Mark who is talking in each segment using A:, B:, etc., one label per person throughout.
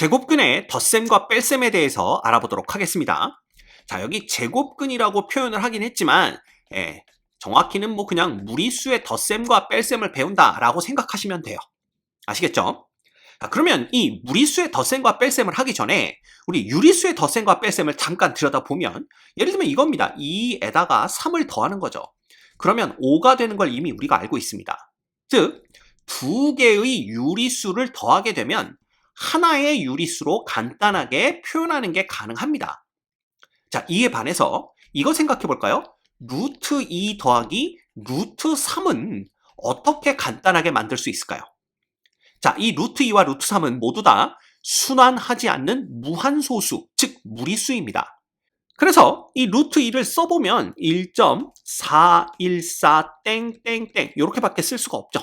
A: 제곱근의 덧셈과 뺄셈에 대해서 알아보도록 하겠습니다. 자, 여기 제곱근이라고 표현을 하긴 했지만 정확히는 뭐 그냥 무리수의 덧셈과 뺄셈을 배운다라고 생각하시면 돼요. 아시겠죠? 자, 그러면 이 무리수의 덧셈과 뺄셈을 하기 전에 우리 유리수의 덧셈과 뺄셈을 잠깐 들여다보면 예를 들면 이겁니다. 2에다가 3을 더하는 거죠. 그러면 5가 되는 걸 이미 우리가 알고 있습니다. 즉, 두 개의 유리수를 더하게 되면 하나의 유리수로 간단하게 표현하는 게 가능합니다. 자, 이에 반해서 이거 생각해 볼까요? 루트 2 더하기 루트 3은 어떻게 간단하게 만들 수 있을까요? 자, 이 루트 2와 루트 3은 모두 다 순환하지 않는 무한소수, 즉 무리수입니다. 그래서 이 루트 2를 써보면 1.414 땡땡땡 이렇게밖에 쓸 수가 없죠.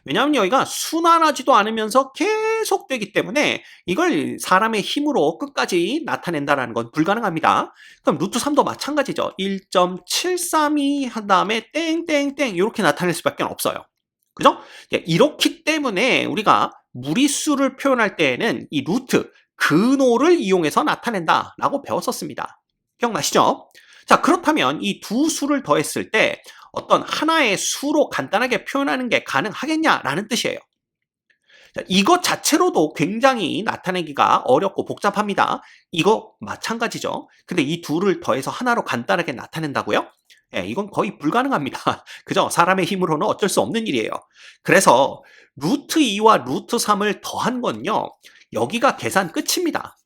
A: 왜냐하면 여기가 순환하지도 않으면서 계속 되기 때문에 이걸 사람의 힘으로 끝까지 나타낸다는 건 불가능합니다. 그럼 루트 3도 마찬가지죠. 1.732 한 다음에 땡땡땡 이렇게 나타낼 수밖에 없어요. 그죠? 이렇기 때문에 우리가 무리수를 표현할 때에는 이 루트, 근호를 이용해서 나타낸다라고 배웠었습니다. 기억나시죠? 자, 그렇다면 이 두 수를 더했을 때 어떤 하나의 수로 간단하게 표현하는 게 가능하겠냐라는 뜻이에요. 자, 이것 자체로도 굉장히 나타내기가 어렵고 복잡합니다. 이거 마찬가지죠. 근데 이 둘을 더해서 하나로 간단하게 나타낸다고요? 이건 거의 불가능합니다. 그죠? 사람의 힘으로는 어쩔 수 없는 일이에요. 그래서 루트 2와 루트 3을 더한 건요, 여기가 계산 끝입니다.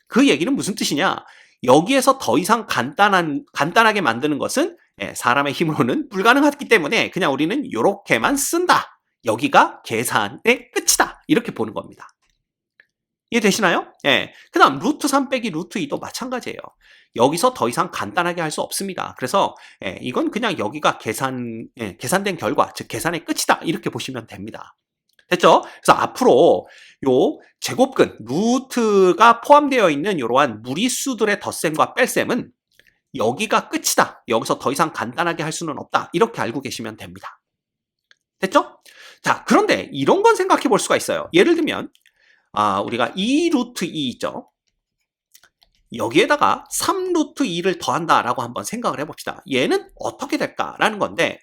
A: 그 얘기는 무슨 뜻이냐? 여기에서 더 이상 간단하게 만드는 것은 사람의 힘으로는 불가능하기 때문에 그냥 우리는 이렇게만 쓴다. 여기가 계산의 끝이다. 이렇게 보는 겁니다. 이해되시나요? 그 다음 루트 3 빼기 루트 2도 마찬가지예요. 여기서 더 이상 간단하게 할 수 없습니다. 그래서 이건 그냥 여기가 계산된 결과, 즉 계산의 끝이다. 이렇게 보시면 됩니다. 됐죠? 그래서 앞으로 요 제곱근, 루트가 포함되어 있는 이러한 무리수들의 덧셈과 뺄셈은 여기가 끝이다. 여기서 더 이상 간단하게 할 수는 없다. 이렇게 알고 계시면 됩니다. 됐죠? 자, 그런데 이런 건 생각해 볼 수가 있어요. 예를 들면 우리가 2루트 2 있죠? 여기에다가 3루트 2를 더한다라고 한번 생각을 해봅시다. 얘는 어떻게 될까라는 건데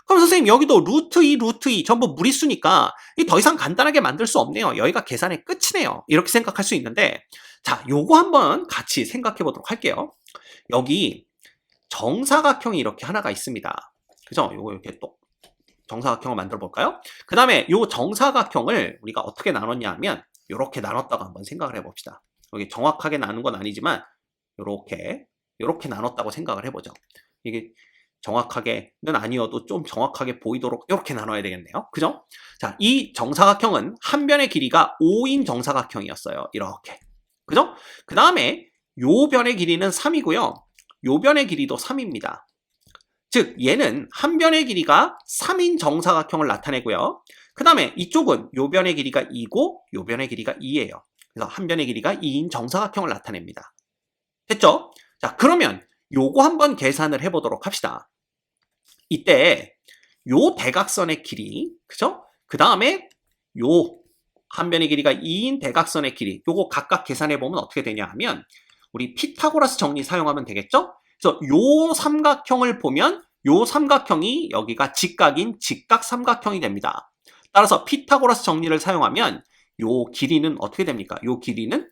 A: 그럼 선생님 여기도 루트 2, 루트 2 전부 무리수니까 더 이상 간단하게 만들 수 없네요. 여기가 계산의 끝이네요. 이렇게 생각할 수 있는데 자, 요거 한번 같이 생각해 보도록 할게요. 여기 정사각형이 이렇게 하나가 있습니다. 그죠? 요거 이렇게 또 정사각형을 만들어 볼까요? 그 다음에 요 정사각형을 우리가 어떻게 나눴냐 하면 이렇게 나눴다고 한번 생각을 해봅시다. 여기 정확하게 나눈 건 아니지만 요렇게 나눴다고 생각을 해보죠. 이게 정확하게는 아니어도 좀 정확하게 보이도록 이렇게 나눠야 되겠네요. 그죠? 자, 이 정사각형은 한 변의 길이가 5인 정사각형이었어요. 이렇게. 그죠? 그 다음에 요 변의 길이는 3이고요. 요 변의 길이도 3입니다. 즉 얘는 한 변의 길이가 3인 정사각형을 나타내고요. 그 다음에 이쪽은 요 변의 길이가 2고 요 변의 길이가 2예요. 그래서 한 변의 길이가 2인 정사각형을 나타냅니다. 됐죠? 자, 그러면 요거 한번 계산을 해보도록 합시다. 이때 요 대각선의 길이, 그죠? 그 다음에 요 한 변의 길이가 2인 대각선의 길이, 요거 각각 계산해보면 어떻게 되냐 하면 우리 피타고라스 정리 사용하면 되겠죠? 그래서 요 삼각형을 보면 요 삼각형이 여기가 직각인 직각 삼각형이 됩니다. 따라서 피타고라스 정리를 사용하면 요 길이는 어떻게 됩니까? 요 길이는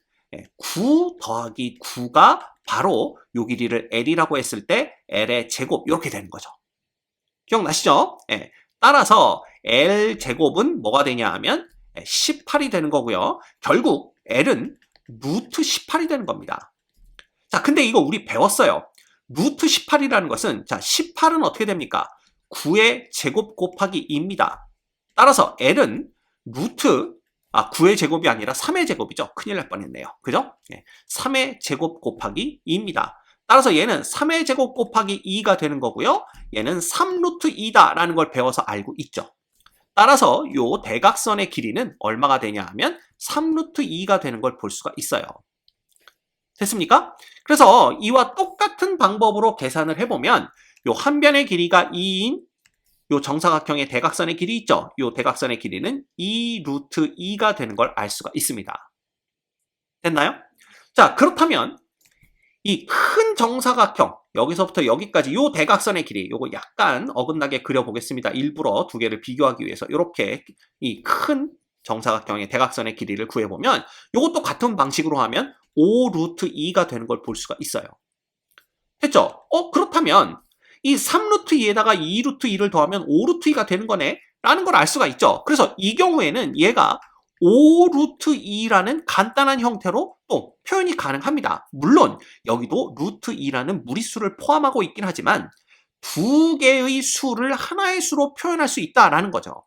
A: 9 더하기 9가 바로 요 길이를 L이라고 했을 때 L의 제곱 이렇게 되는 거죠. 기억나시죠? 따라서 L 제곱은 뭐가 되냐 하면 18이 되는 거고요. 결국 L은 루트 18이 되는 겁니다. 자, 근데 이거 우리 배웠어요. 루트 18이라는 것은 자, 18은 어떻게 됩니까? 9의 제곱 곱하기 2입니다. 따라서 L은 9의 제곱이 아니라 3의 제곱이죠. 큰일 날 뻔했네요. 그죠? 3의 제곱 곱하기 2입니다. 따라서 얘는 3의 제곱 곱하기 2가 되는 거고요. 얘는 3루트 2다라는 걸 배워서 알고 있죠. 따라서 요 대각선의 길이는 얼마가 되냐 하면 3루트 2가 되는 걸 볼 수가 있어요. 됐습니까? 그래서 이와 똑같은 방법으로 계산을 해보면 요 한 변의 길이가 2인 요 정사각형의 대각선의 길이 있죠. 요 대각선의 길이는 2루트 2가 되는 걸 알 수가 있습니다. 됐나요? 자, 그렇다면 이 큰 정사각형, 여기서부터 여기까지 요 대각선의 길이, 요거 약간 어긋나게 그려보겠습니다. 일부러 두 개를 비교하기 위해서 이렇게 이 큰 정사각형의 대각선의 길이를 구해보면 요것도 같은 방식으로 하면 5 루트 2가 되는 걸 볼 수가 있어요. 됐죠? 그렇다면 이 3 루트 2에다가 2 루트 2를 더하면 5 루트 2가 되는 거네 라는 걸 알 수가 있죠. 그래서 이 경우에는 얘가 5 루트 2라는 간단한 형태로 또 표현이 가능합니다. 물론 여기도 루트 2라는 무리수를 포함하고 있긴 하지만 두 개의 수를 하나의 수로 표현할 수 있다라는 거죠.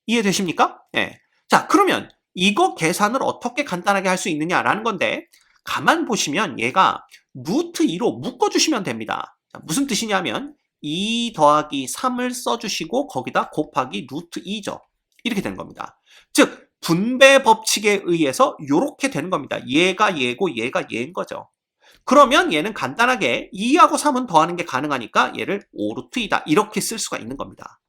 A: 이해되십니까? 네. 자, 그러면 이거 계산을 어떻게 간단하게 할 수 있느냐라는 건데 가만 보시면 얘가 루트 2로 묶어주시면 됩니다. 자, 무슨 뜻이냐면 2 더하기 3을 써주시고 거기다 곱하기 루트 2죠. 이렇게 되는 겁니다. 즉 분배 법칙에 의해서 이렇게 되는 겁니다. 얘가 얘고 얘가 얘인 거죠. 그러면 얘는 간단하게 2하고 3은 더하는 게 가능하니까 얘를 5 루트 2다 이렇게 쓸 수가 있는 겁니다.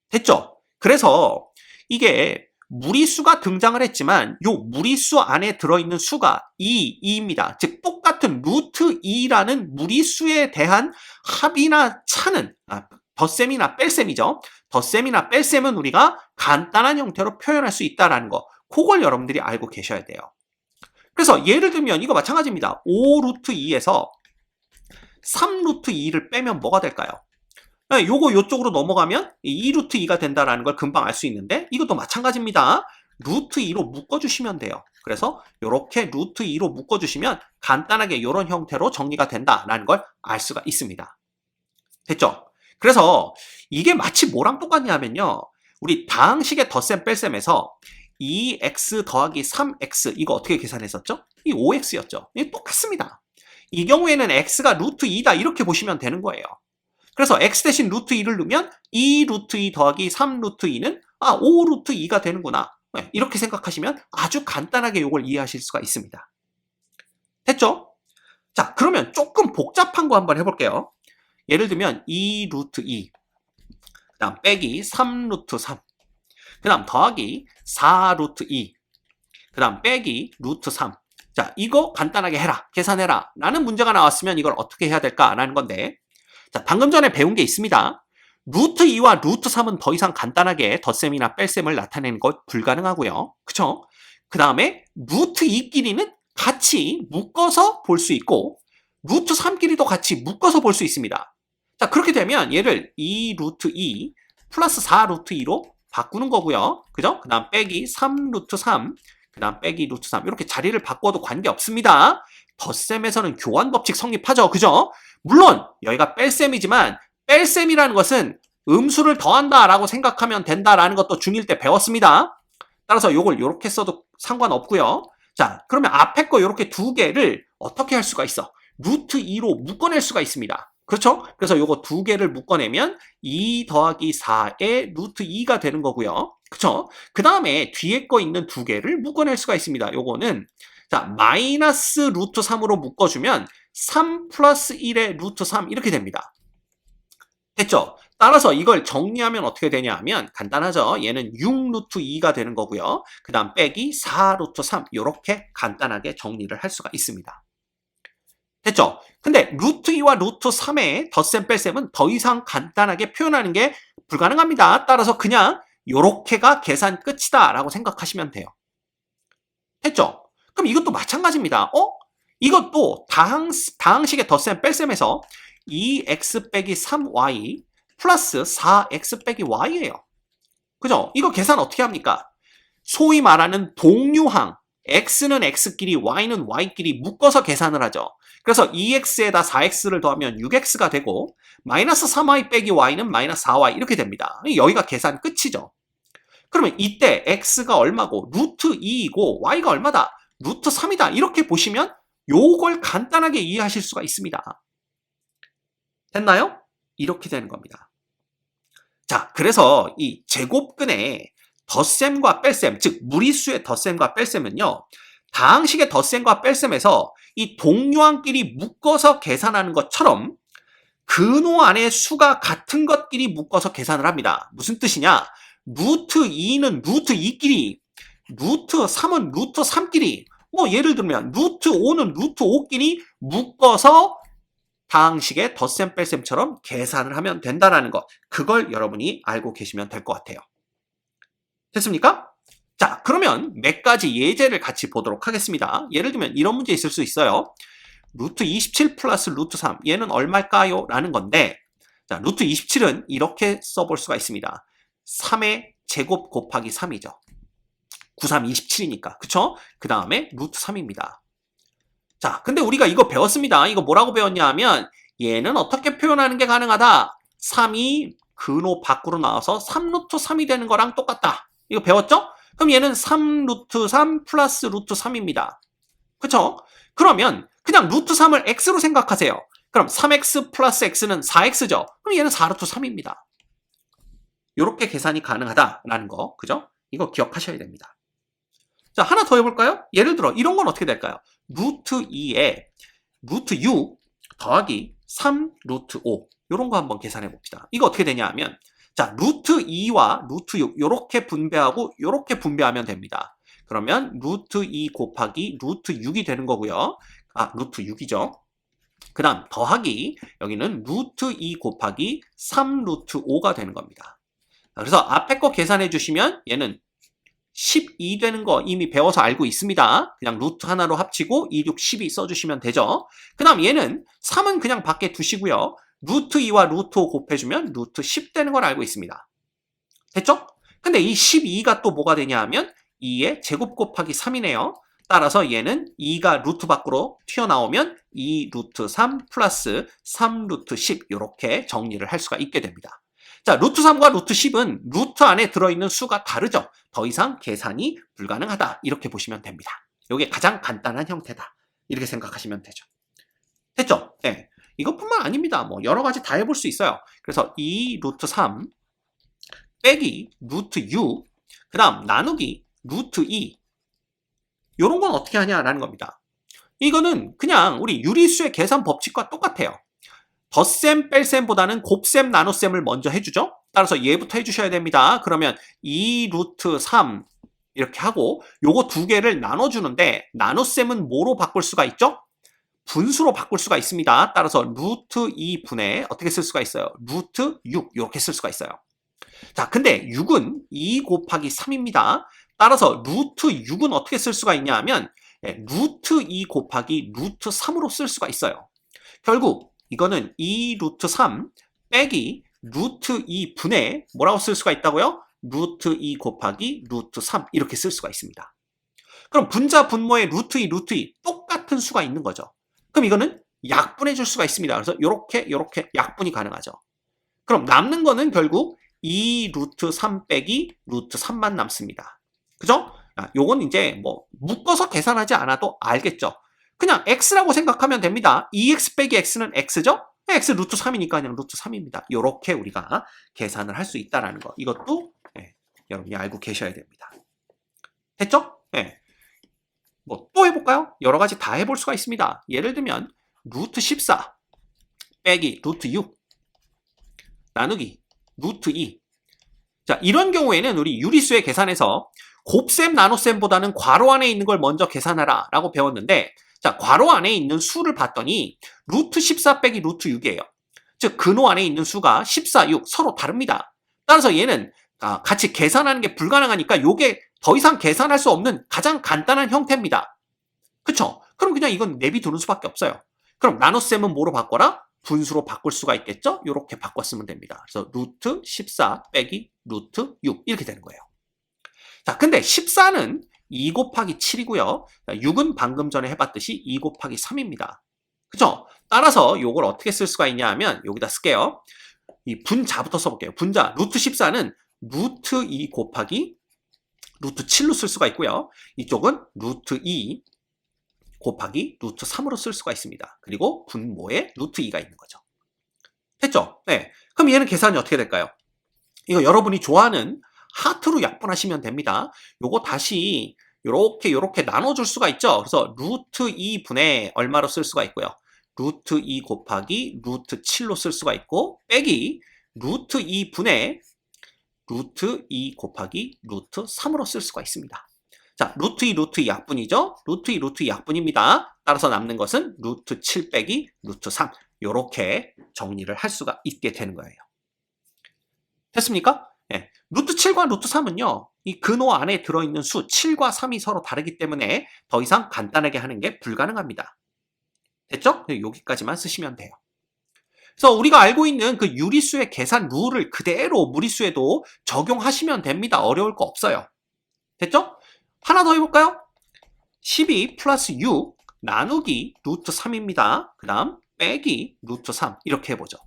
A: 됐죠? 그래서 이게 무리수가 등장을 했지만 요 무리수 안에 들어있는 수가 2입니다. 즉 똑같은 루트 2라는 무리수에 대한 합이나 차는 덧셈이나 뺄셈이죠. 덧셈이나 뺄셈은 우리가 간단한 형태로 표현할 수 있다는 거. 그걸 여러분들이 알고 계셔야 돼요. 그래서 예를 들면 이거 마찬가지입니다. 5 루트 2에서 3 루트 2를 빼면 뭐가 될까요? 요거 요쪽으로 넘어가면 2 루트 2가 된다는 걸 금방 알 수 있는데 이것도 마찬가지입니다. 루트 2로 묶어주시면 돼요. 그래서 이렇게 루트 2로 묶어주시면 간단하게 이런 형태로 정리가 된다는 걸 알 수가 있습니다. 됐죠? 그래서 이게 마치 뭐랑 똑같냐면요. 우리 다항식의 덧셈 뺄셈에서 2x 더하기 3x 이거 어떻게 계산했었죠? 이 5x였죠. 이게 똑같습니다. 이 경우에는 x가 루트 2다 이렇게 보시면 되는 거예요. 그래서 x 대신 루트 2를 넣으면 2 루트 2 더하기 3 루트 2는 5 루트 2가 되는구나. 이렇게 생각하시면 아주 간단하게 이걸 이해하실 수가 있습니다. 됐죠? 자, 그러면 조금 복잡한 거 한번 해볼게요. 예를 들면 2 루트 2, 그 다음 빼기 3 루트 3, 그 다음 더하기 4 루트 2, 그 다음 빼기 루트 3. 자, 이거 간단하게 해라, 계산해라 라는 문제가 나왔으면 이걸 어떻게 해야 될까라는 건데, 자, 방금 전에 배운 게 있습니다. 루트 2와 루트 3은 더 이상 간단하게 덧셈이나 뺄셈을 나타내는 것 불가능하고요. 그쵸? 그 다음에 루트 2끼리는 같이 묶어서 볼 수 있고 루트 3끼리도 같이 묶어서 볼 수 있습니다. 자, 그렇게 되면 얘를 2 루트 2 플러스 4 루트 2로 바꾸는 거고요. 그죠? 그 다음 빼기 3 루트 3, 그 다음 빼기 루트 3 이렇게 자리를 바꿔도 관계없습니다. 덧셈에서는 교환 법칙 성립하죠. 그죠? 물론 여기가 뺄셈이지만 뺄셈이라는 것은 음수를 더한다라고 생각하면 된다라는 것도 중1 때 배웠습니다. 따라서 이걸 이렇게 써도 상관없고요. 자, 그러면 앞에 거 이렇게 두 개를 어떻게 할 수가 있어? 루트 2로 묶어낼 수가 있습니다. 그렇죠? 그래서 요거 두 개를 묶어내면 2 더하기 4의 루트 2가 되는 거고요. 그렇죠? 그 다음에 뒤에 거 있는 두 개를 묶어낼 수가 있습니다. 요거는 자, 마이너스 루트 3으로 묶어주면 3 플러스 1의 루트 3 이렇게 됩니다. 됐죠? 따라서 이걸 정리하면 어떻게 되냐 하면 간단하죠. 얘는 6 루트 2가 되는 거고요. 그 다음 빼기 4 루트 3 이렇게 간단하게 정리를 할 수가 있습니다. 됐죠? 근데 루트 2와 루트 3의 덧셈 뺄셈은 더 이상 간단하게 표현하는 게 불가능합니다. 따라서 그냥 요렇게가 계산 끝이다 라고 생각하시면 돼요. 됐죠? 그럼 이것도 마찬가지입니다. 이것도 다항식의 덧셈 뺄셈에서 2x 빼기 3y 플러스 4x 빼기 y예요. 그죠? 이거 계산 어떻게 합니까? 소위 말하는 동류항 x는 x끼리 y는 y끼리 묶어서 계산을 하죠. 그래서 2x에다 4x를 더하면 6x가 되고 마이너스 3y 빼기 y는 마이너스 4y 이렇게 됩니다. 여기가 계산 끝이죠. 그러면 이때 x가 얼마고 루트 2이고 y가 얼마다? 루트 3이다. 이렇게 보시면 요걸 간단하게 이해하실 수가 있습니다. 됐나요? 이렇게 되는 겁니다. 자, 그래서 이 제곱근의 덧셈과 뺄셈, 즉 무리수의 덧셈과 뺄셈은요. 다항식의 덧셈과 뺄셈에서 이 동류항끼리 묶어서 계산하는 것처럼 근호 안에 수가 같은 것끼리 묶어서 계산을 합니다. 무슨 뜻이냐? 루트 2는 루트 2끼리 루트 3은 루트 3끼리, 뭐 예를 들면 루트 5는 루트 5끼리 묶어서 다항식의 덧셈 뺄셈처럼 계산을 하면 된다는 거, 그걸 여러분이 알고 계시면 될 것 같아요. 됐습니까? 자, 그러면 몇 가지 예제를 같이 보도록 하겠습니다. 예를 들면 이런 문제 있을 수 있어요. 루트 27 플러스 루트 3, 얘는 얼마일까요? 라는 건데, 자, 루트 27은 이렇게 써볼 수가 있습니다. 3의 제곱 곱하기 3이죠. 93, 27이니까. 그쵸? 그 다음에 루트 3입니다. 자, 근데 우리가 이거 배웠습니다. 이거 뭐라고 배웠냐 하면, 얘는 어떻게 표현하는 게 가능하다? 3이 근호 밖으로 나와서 3루트 3이 되는 거랑 똑같다. 이거 배웠죠? 그럼 얘는 3루트 3 플러스 루트 3입니다. 그쵸? 그러면 그냥 루트 3을 x로 생각하세요. 그럼 3x 플러스 x는 4x죠? 그럼 얘는 4루트 3입니다. 이렇게 계산이 가능하다라는 거, 그죠? 이거 기억하셔야 됩니다. 자, 하나 더 해볼까요? 예를 들어 이런 건 어떻게 될까요? 루트 2에 루트 6 더하기 3 루트 5, 이런 거 한번 계산해 봅시다. 이거 어떻게 되냐 하면, 자, 루트 2와 루트 6 이렇게 분배하고 이렇게 분배하면 됩니다. 그러면 루트 2 곱하기 루트 6이 되는 거고요. 아, 루트 6이죠. 그 다음 더하기 여기는 루트 2 곱하기 3 루트 5가 되는 겁니다. 그래서 앞에 거 계산해 주시면 얘는 12 되는 거 이미 배워서 알고 있습니다. 그냥 루트 하나로 합치고 2, 6, 12 써주시면 되죠. 그 다음 얘는 3은 그냥 밖에 두시고요. 루트 2와 루트 5 곱해주면 루트 10 되는 걸 알고 있습니다. 됐죠? 근데 이 12가 또 뭐가 되냐 하면 2의 제곱 곱하기 3이네요. 따라서 얘는 2가 루트 밖으로 튀어나오면 2 루트 3 플러스 3 루트 10, 이렇게 정리를 할 수가 있게 됩니다. 자, 루트 3과 루트 10은 루트 안에 들어있는 수가 다르죠. 더 이상 계산이 불가능하다, 이렇게 보시면 됩니다. 이게 가장 간단한 형태다, 이렇게 생각하시면 되죠. 됐죠? 네. 이것뿐만 아닙니다. 뭐 여러 가지 다 해볼 수 있어요. 그래서 2 루트 3 빼기 루트 6, 그 다음 나누기 루트 2, 이런 건 어떻게 하냐라는 겁니다. 이거는 그냥 우리 유리수의 계산 법칙과 똑같아요. 덧셈 뺄셈보다는 곱셈 나눗셈을 먼저 해주죠. 따라서 얘부터 해주셔야 됩니다. 그러면 2 루트 3 이렇게 하고 요거 두 개를 나눠주는데, 나눗셈은 뭐로 바꿀 수가 있죠? 분수로 바꿀 수가 있습니다. 따라서 루트 2분의 어떻게 쓸 수가 있어요? 루트 6, 이렇게 쓸 수가 있어요. 자, 근데 6은 2 곱하기 3입니다. 따라서 루트 6은 어떻게 쓸 수가 있냐 하면, 루트 2 곱하기 루트 3으로 쓸 수가 있어요. 결국 이거는 2 루트 3 빼기 루트 2 분의 뭐라고 쓸 수가 있다고요? 루트 2 곱하기 루트 3, 이렇게 쓸 수가 있습니다. 그럼 분자 분모의 루트 2 루트 2 똑같은 수가 있는 거죠. 그럼 이거는 약분해 줄 수가 있습니다. 그래서 이렇게 약분이 가능하죠. 그럼 남는 거는 결국 2 루트 3 빼기 루트 3만 남습니다. 그죠? 요건 이제 뭐 묶어서 계산하지 않아도 알겠죠. 그냥 x라고 생각하면 됩니다. 2x 빼기 x는 x죠? x 루트 3이니까 그냥 루트 3입니다. 이렇게 우리가 계산을 할 수 있다는 거, 이것도 여러분이 알고 계셔야 됩니다. 됐죠? 뭐 또 해볼까요? 여러 가지 다 해볼 수가 있습니다. 예를 들면 루트 14 빼기 루트 6 나누기 루트 2. 자, 이런 경우에는 우리 유리수의 계산에서 곱셈 나눗셈보다는 괄호 안에 있는 걸 먼저 계산하라 라고 배웠는데, 자, 괄호 안에 있는 수를 봤더니 루트 14 빼기 루트 6이에요. 즉 근호 안에 있는 수가 14, 6 서로 다릅니다. 따라서 얘는 같이 계산하는 게 불가능하니까 요게 더 이상 계산할 수 없는 가장 간단한 형태입니다. 그쵸? 그럼 그냥 이건 내비두는 수밖에 없어요. 그럼 나눗셈은 뭐로 바꿔라? 분수로 바꿀 수가 있겠죠? 이렇게 바꿨으면 됩니다. 그래서 루트 14 빼기 루트 6, 이렇게 되는 거예요. 자, 근데 14는 2 곱하기 7이고요. 6은 방금 전에 해봤듯이 2 곱하기 3입니다. 그죠? 따라서 요걸 어떻게 쓸 수가 있냐 하면 여기다 쓸게요. 이 분자부터 써볼게요. 분자, 루트 14는 루트 2 곱하기 루트 7로 쓸 수가 있고요. 이쪽은 루트 2 곱하기 루트 3으로 쓸 수가 있습니다. 그리고 분모에 루트 2가 있는 거죠. 됐죠? 네. 그럼 얘는 계산이 어떻게 될까요? 이거 여러분이 좋아하는 하트로 약분하시면 됩니다. 요거 다시 요렇게 나눠줄 수가 있죠. 그래서 루트 2분의 얼마로 쓸 수가 있고요. 루트 2 곱하기 루트 7로 쓸 수가 있고, 빼기 루트 2분의 루트 2 곱하기 루트 3으로 쓸 수가 있습니다. 자, 루트 2, 루트 2 약분이죠? 루트 2, 루트 2 약분입니다. 따라서 남는 것은 루트 7 빼기 루트 3. 요렇게 정리를 할 수가 있게 되는 거예요. 됐습니까? 예. 루트 7과 루트 3은요, 이 근호 안에 들어있는 수 7과 3이 서로 다르기 때문에 더 이상 간단하게 하는 게 불가능합니다. 됐죠? 여기까지만 쓰시면 돼요. 그래서 우리가 알고 있는 그 유리수의 계산 룰을 그대로 무리수에도 적용하시면 됩니다. 어려울 거 없어요. 됐죠? 하나 더 해볼까요? 12 플러스 6 나누기 루트 3입니다. 그 다음 빼기 루트 3 이렇게 해보죠.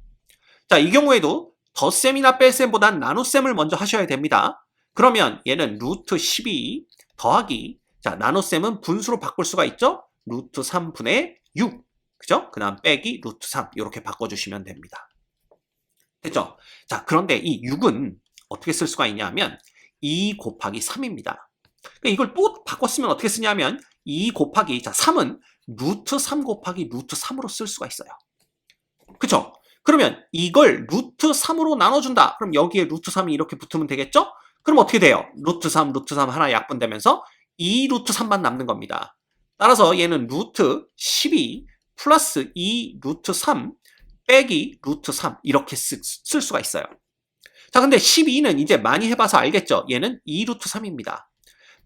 A: 자, 이 경우에도 덧셈이나 뺄셈보단 나눗셈을 먼저 하셔야 됩니다. 그러면 얘는 루트 12 더하기, 자, 나눗셈은 분수로 바꿀 수가 있죠? 루트 3분의 6, 그죠? 그 다음 빼기 루트 3 이렇게 바꿔주시면 됩니다. 됐죠? 자, 그런데 이 6은 어떻게 쓸 수가 있냐면 2 곱하기 3입니다. 이걸 또 바꿨으면 어떻게 쓰냐면 2 곱하기, 자, 3은 루트 3 곱하기 루트 3으로 쓸 수가 있어요. 그쵸? 그러면 이걸 루트 3으로 나눠준다. 그럼 여기에 루트 3이 이렇게 붙으면 되겠죠? 그럼 어떻게 돼요? 루트 3 하나 약분되면서 2 루트 3만 남는 겁니다. 따라서 얘는 루트 12 플러스 2 루트 3 빼기 루트 3 이렇게 쓸 수가 있어요. 자, 근데 12는 이제 많이 해봐서 알겠죠? 얘는 2 루트 3입니다.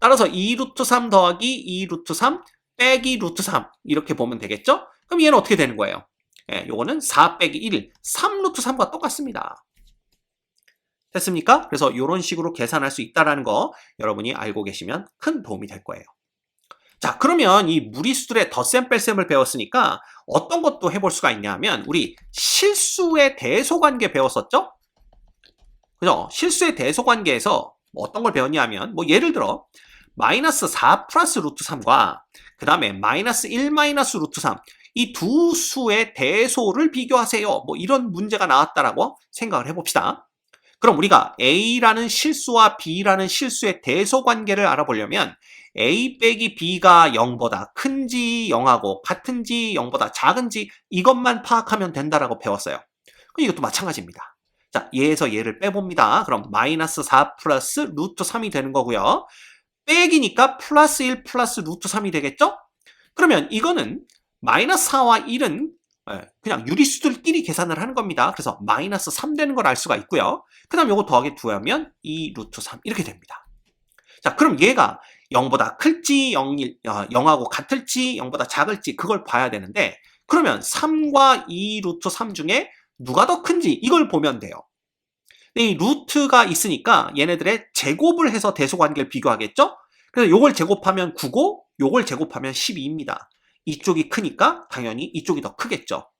A: 따라서 2 루트 3 더하기 2 루트 3 빼기 루트 3 이렇게 보면 되겠죠? 그럼 얘는 어떻게 되는 거예요? 예, 요거는 4 빼기 1, 3 루트 3과 똑같습니다. 됐습니까? 그래서 이런 식으로 계산할 수 있다는 거 여러분이 알고 계시면 큰 도움이 될 거예요. 자, 그러면 이 무리수들의 덧셈 뺄셈을 배웠으니까 어떤 것도 해볼 수가 있냐면 우리 실수의 대소관계 배웠었죠? 그죠? 실수의 대소관계에서 어떤 걸 배웠냐면 뭐 예를 들어 마이너스 4 플러스 루트 3과 그 다음에 마이너스 1 마이너스 루트 3 이 두 수의 대소를 비교하세요. 뭐 이런 문제가 나왔다라고 생각을 해봅시다. 그럼 우리가 A라는 실수와 B라는 실수의 대소 관계를 알아보려면 A 빼기 B가 0보다 큰지 0하고 같은지 0보다 작은지 이것만 파악하면 된다라고 배웠어요. 그럼 이것도 마찬가지입니다. 자, 얘에서 얘를 빼봅니다. 그럼 마이너스 4 플러스 루트 3이 되는 거고요. 빼기니까 플러스 1 플러스 루트 3이 되겠죠? 그러면 이거는 마이너스 4와 1은 그냥 유리수들끼리 계산을 하는 겁니다. 그래서 마이너스 3 되는 걸 알 수가 있고요. 그 다음 요거 더하기 2 하면 2 루트 3 이렇게 됩니다. 자, 그럼 얘가 0보다 클지 0하고 같을지 0보다 작을지 그걸 봐야 되는데 그러면 3과 2 루트 3 중에 누가 더 큰지 이걸 보면 돼요. 이 루트가 있으니까 얘네들의 제곱을 해서 대소관계를 비교하겠죠? 그래서 요걸 제곱하면 9고 요걸 제곱하면 12입니다. 이쪽이 크니까 당연히 이쪽이 더 크겠죠.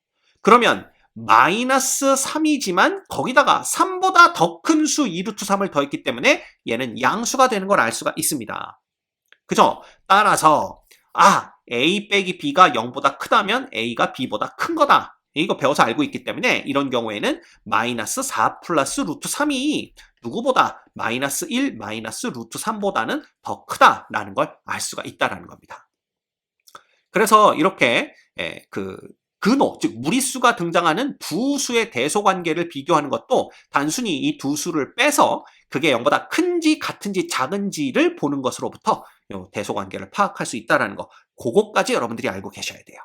A: 그러면 마이너스 3이지만 거기다가 3보다 더 큰 수 2루트 3을 더했기 때문에 얘는 양수가 되는 걸 알 수가 있습니다. 그죠? 따라서 A 빼기 B가 0보다 크다면 A가 B보다 큰 거다. 이거 배워서 알고 있기 때문에 이런 경우에는 마이너스 4 플러스 루트 3이 누구보다 마이너스 1 마이너스 루트 3보다는 더 크다라는 걸 알 수가 있다는 겁니다. 그래서 이렇게 근호, 즉 무리수가 등장하는 부수의 대소관계를 비교하는 것도 단순히 이 두 수를 빼서 그게 0보다 큰지 같은지 작은지를 보는 것으로부터 대소관계를 파악할 수 있다는 거, 그거까지 여러분들이 알고 계셔야 돼요.